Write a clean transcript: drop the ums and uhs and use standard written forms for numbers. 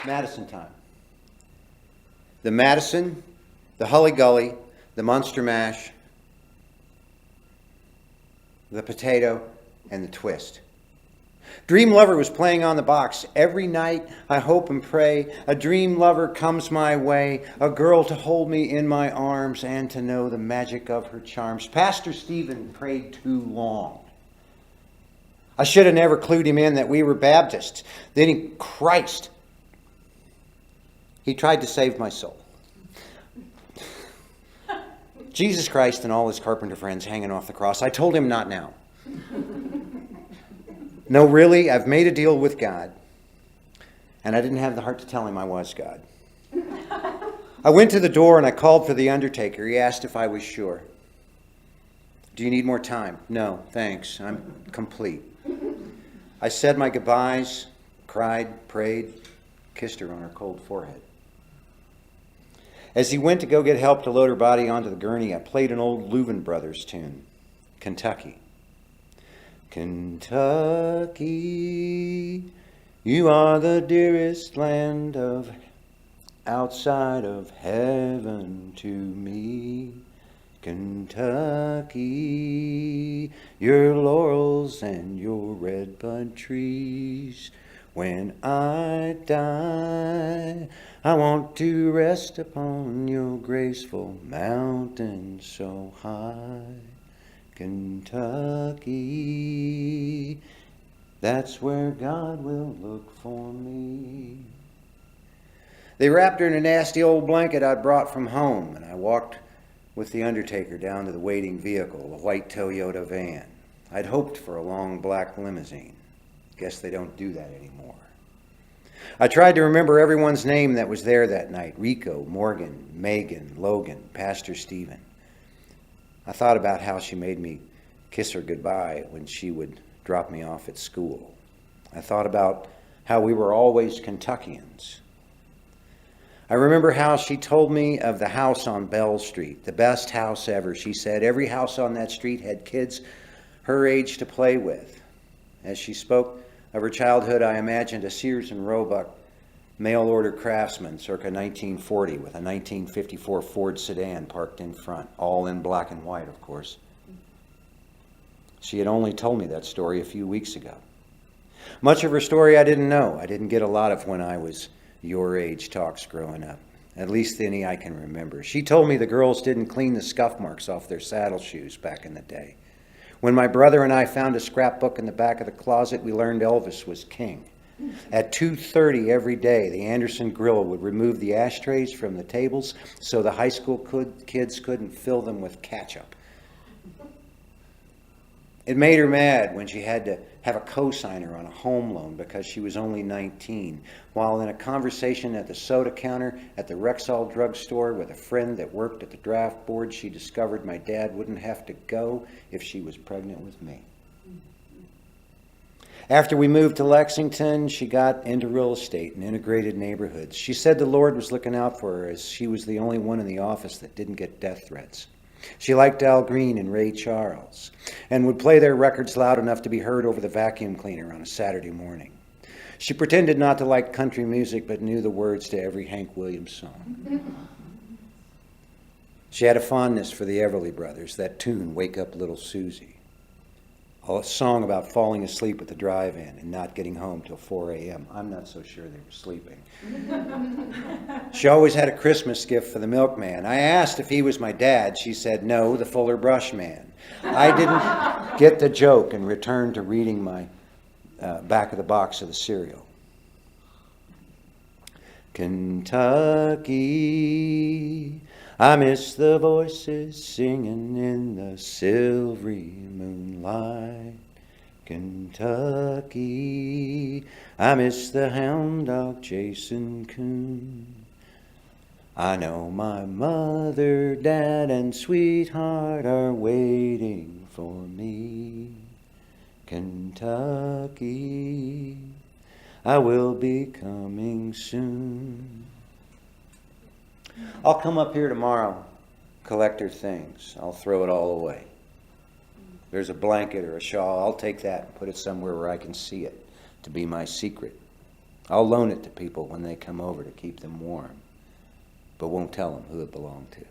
Madison time. The Madison, the Hully Gully, the Munster Mash, the potato, and the twist. Dream Lover was playing on the box. Every night I hope and pray a dream lover comes my way, a girl to hold me in my arms and to know the magic of her charms. Pastor Stephen prayed too long. I should have never clued him in that we were Baptists. Then Christ, he tried to save my soul. Jesus Christ and all his carpenter friends hanging off the cross. I told him not now. No, really, I've made a deal with God. And I didn't have the heart to tell him I was God. I went to the door and I called for the undertaker. He asked if I was sure. Do you need more time? No, thanks. I'm complete. I said my goodbyes, cried, prayed, kissed her on her cold forehead. As he went to go get help to load her body onto the gurney, I played an old Louvin Brothers tune, Kentucky. Kentucky, you are the dearest land of outside of heaven to me. Kentucky, your laurels and your redbud trees. When I die, I want to rest upon your graceful mountain so high. Kentucky, that's where God will look for me. They wrapped her in a nasty old blanket I'd brought from home, and I walked with the undertaker down to the waiting vehicle, a white Toyota van. I'd hoped for a long black limousine. Guess they don't do that anymore. I tried to remember everyone's name that was there that night. Rico, Morgan, Megan, Logan, Pastor Stephen. I thought about how she made me kiss her goodbye when she would drop me off at school. I thought about how we were always Kentuckians. I remember how she told me of the house on Bell Street, the best house ever. She said every house on that street had kids her age to play with. As she spoke of her childhood, I imagined a Sears and Roebuck mail-order craftsman circa 1940 with a 1954 Ford sedan parked in front, all in black and white, of course. She had only told me that story a few weeks ago. Much of her story I didn't know. I didn't get a lot of when I was your age talks growing up, at least any I can remember. She told me the girls didn't clean the scuff marks off their saddle shoes back in the day. When my brother and I found a scrapbook in the back of the closet, we learned Elvis was king. At 2:30 every day, the Anderson Grill would remove the ashtrays from the tables so the high school kids couldn't fill them with ketchup. It made her mad when she had to have a co-signer on a home loan because she was only 19, while in a conversation at the soda counter at the Rexall drugstore with a friend that worked at the draft board, she discovered my dad wouldn't have to go if she was pregnant with me. After we moved to Lexington, she got into real estate and integrated neighborhoods. She said the Lord was looking out for her as she was the only one in the office that didn't get death threats. She liked Al Green and Ray Charles and would play their records loud enough to be heard over the vacuum cleaner on a Saturday morning. She pretended not to like country music but knew the words to every Hank Williams song. She had a fondness for the Everly Brothers, that tune, Wake Up Little Susie. A song about falling asleep at the drive-in and not getting home till 4 a.m. I'm not so sure they were sleeping. She always had a Christmas gift for the milkman. I asked if he was my dad. She said, no, the Fuller Brush man. I didn't get the joke and returned to reading my back of the box of the cereal. Kentucky, I miss the voices singing in the silvery moonlight. Kentucky, I miss the hound dog chasing coon. I know my mother, dad, and sweetheart are waiting for me. Kentucky, I will be coming soon. I'll come up here tomorrow, collect her things. I'll throw it all away. There's a blanket or a shawl. I'll take that and put it somewhere where I can see it to be my secret. I'll loan it to people when they come over to keep them warm, but won't tell them who it belonged to.